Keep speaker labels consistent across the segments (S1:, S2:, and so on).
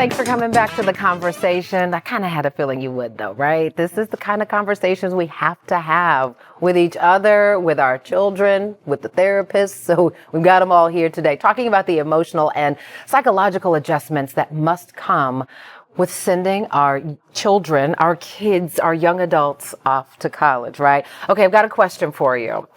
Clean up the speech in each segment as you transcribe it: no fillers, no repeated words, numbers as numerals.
S1: Thanks for coming back to the conversation. I kind of had a feeling you would, though, right? This is the kind of conversations we have to have with each other, with our children, with the therapists. So we've got them all here today talking about the emotional and psychological adjustments that must come with sending our children, our kids, our young adults off to college, right? Okay, I've got a question for you.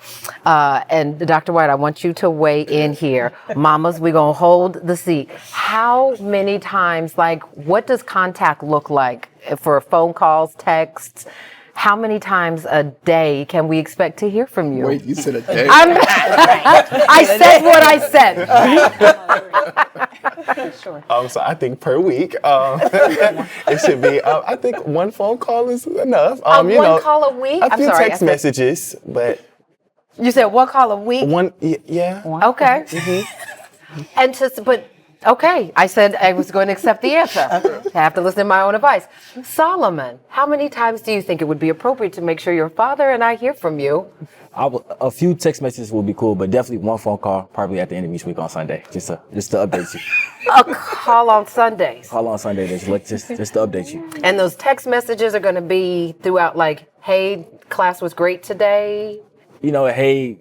S1: And Dr. White, I want you to weigh in here. Mamas, we're going to hold the seat. How many times, what does contact look like for phone calls, texts? How many times a day can we expect to hear from you?
S2: Wait, you said a day?
S1: I said what I said.
S3: Sure. So I think per week, it should be, I think one phone call is enough.
S1: One call a week?
S3: A few text messages, but.
S1: You said one call a week?
S3: One, yeah.
S1: Okay. Mm-hmm. Okay, I said I was going to accept the answer. I have to listen to my own advice. Solomon, how many times do you think it would be appropriate to make sure your father and I hear from you?
S4: A few text messages would be cool, but definitely one phone call, probably at the end of each week on Sunday, just to update you.
S1: A call on Sundays.
S4: Call on Sunday, just to update you.
S1: And those text messages are going to be throughout, hey, class was great today.
S4: Hey,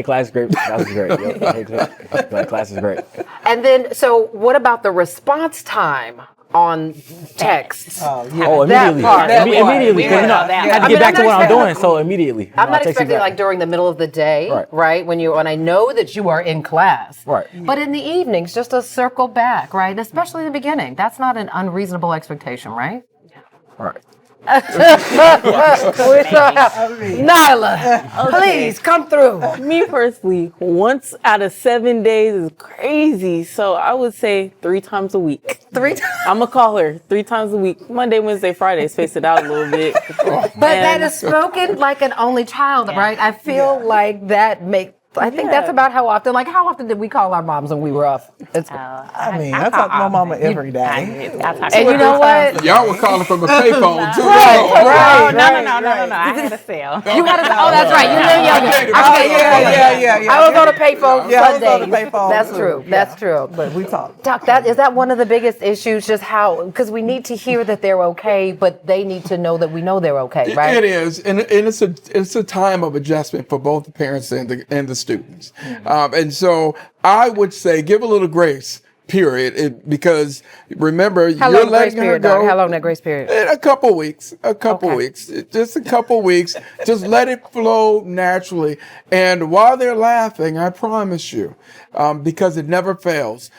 S4: class is great. Class is great. Hey, class is great.
S1: And then, so what about the response time on text?
S4: Immediately. Immediately. I have to get back to what I'm doing, so immediately.
S1: I'm not expecting during the middle of the day, right? When I know that you are in class.
S4: Right.
S1: But in the evenings, just to circle back, right? Especially in the beginning. That's not an unreasonable expectation, right?
S4: Right.
S1: Nyla, please come through.
S5: Me personally, once out of 7 days is crazy. So I would say 3 times a week. I'm going to call her 3 times a week. Monday, Wednesday, Friday, space it out a little bit.
S1: But that is spoken like an only child, right? I feel like that I think that's about how often. How often did we call our moms when we were off?
S6: I talk to my mama every day.
S1: And you know what?
S2: Y'all were calling from a payphone too.
S5: Right. No. I had a cell.
S1: You had a oh, that's right. You were younger.
S6: Yeah.
S1: I was on a payphone Sunday.
S6: I was on a payphone.
S1: That's true. That's true.
S6: But we talk.
S1: Doc, is that one of the biggest issues? Just how, because we need to hear that they're okay, but they need to know that we know they're okay, right?
S2: It is, and it's a time of adjustment for both the parents and the students. And so I would say give a little grace, period, because remember, you're letting her go.
S1: How long that grace period?
S2: A couple weeks, just a couple weeks. Just let it flow naturally. And while they're laughing, I promise you, because it never fails,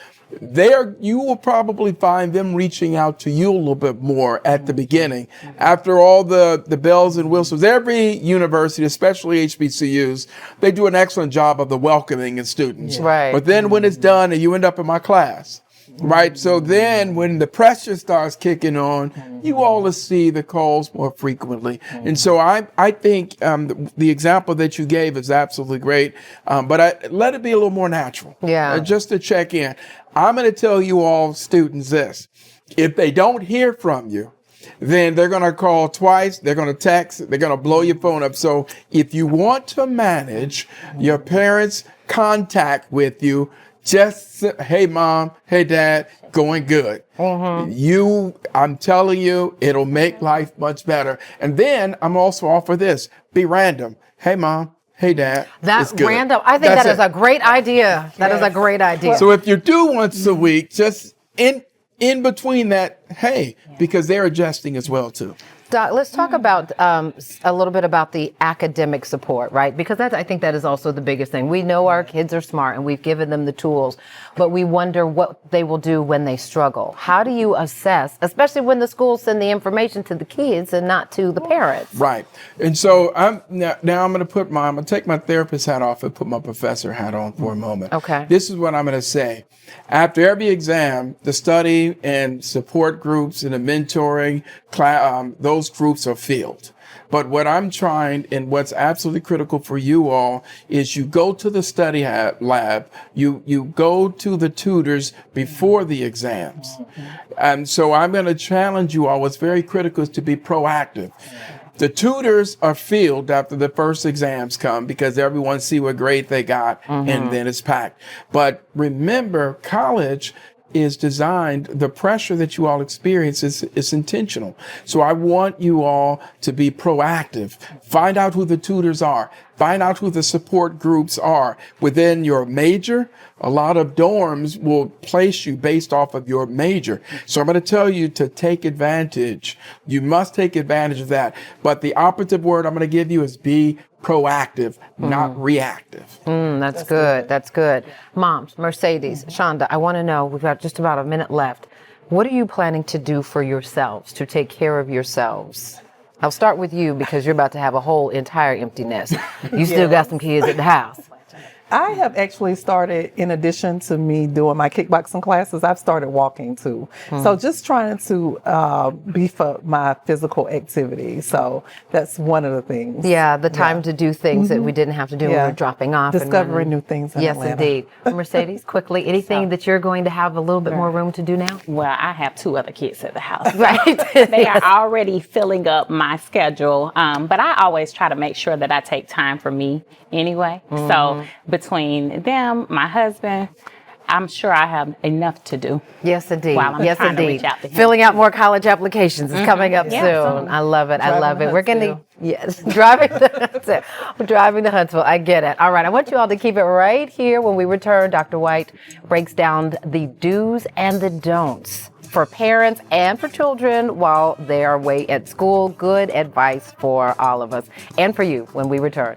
S2: you will probably find them reaching out to you a little bit more at the beginning. After all the bells and whistles, every university, especially HBCUs, they do an excellent job of the welcoming of students.
S1: Right.
S2: But then when it's done and you end up in my class, right? So then when the pressure starts kicking on, you all will see the calls more frequently. And so I think the example that you gave is absolutely great, but let it be a little more natural.
S1: Yeah.
S2: Just to check in. I'm going to tell you all students this. If they don't hear from you, then they're going to call twice, they're going to text, they're going to blow your phone up. So if you want to manage your parents' contact with you, just say, hey, mom, hey, dad, going good. I'm telling you, it'll make life much better. And then I'm also offer this, be random. Hey, mom. Hey, Dad.
S1: That's random. I think that is a great idea. That is a great idea.
S2: So if you do once a week, just in between that, hey, because they're adjusting as well, too.
S1: Doc, let's talk about a little bit about the academic support, right? Because I think that is also the biggest thing. We know our kids are smart and we've given them the tools, but we wonder what they will do when they struggle. How do you assess, especially when the schools send the information to the kids and not to the parents?
S2: Right. And so I'm going to take my therapist hat off and put my professor hat on for a moment.
S1: Okay.
S2: This is what I'm going to say. After every exam, the study and support groups and the mentoring, those groups are filled. But what I'm trying and what's absolutely critical for you all is you go to the study lab, you go to the tutors before the exams. And so I'm going to challenge you all. What's very critical is to be proactive. The tutors are filled after the first exams come because everyone see what grade they got and then it's packed. But remember, college is designed, the pressure that you all experience is intentional. So I want you all to be proactive. Find out who the tutors are. Find out who the support groups are within your major. A lot of dorms will place you based off of your major. So I'm going to tell you to take advantage. You must take advantage of that. But the operative word I'm going to give you is be proactive, not reactive.
S1: That's good. That's good. Moms, Mercedes, Shonda, I want to know, we've got just about a minute left. What are you planning to do for yourselves, to take care of yourselves? I'll start with you because you're about to have a whole entire empty nest. You still got some kids at the house.
S6: I have actually started, in addition to me doing my kickboxing classes, I've started walking too. So just trying to beef up my physical activity. So that's one of the things.
S1: Yeah, the time to do things that we didn't have to do when we were dropping off.
S6: Discovering new things in
S1: Yes,
S6: Atlanta.
S1: indeed. Mercedes, quickly, anything that you're going to have a little bit more room to do now?
S7: Well, I have 2 other kids at the house.
S1: Right.
S7: They are already filling up my schedule. But I always try to make sure that I take time for me anyway. So between them, my husband, I'm sure I have enough to do.
S1: Yes, indeed.
S7: While I'm
S1: yes,
S7: trying to
S1: indeed.
S7: reach out to him.
S1: Filling out more college applications is coming up soon. I love it. I love it. We're going to, yes, driving to Huntsville. I get it. All right. I want you all to keep it right here. When we return, Dr. White breaks down the do's and the don'ts for parents and for children while they are away at school. Good advice for all of us and for you when we return.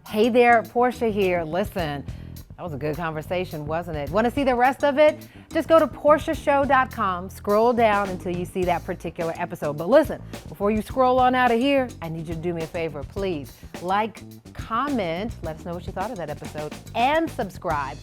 S1: Hey there, Portia here. Listen, that was a good conversation, wasn't it? Want to see the rest of it? Just go to portiashow.com, scroll down until you see that particular episode. But listen, before you scroll on out of here, I need you to do me a favor, please. Like, comment, let us know what you thought of that episode, and subscribe.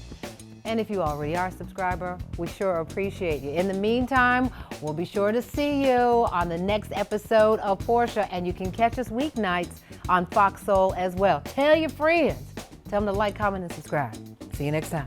S1: And if you already are a subscriber, we sure appreciate you. In the meantime, we'll be sure to see you on the next episode of Portia, and you can catch us weeknights on Fox Soul as well. Tell your friends. Tell them to like, comment, and subscribe. See you next time.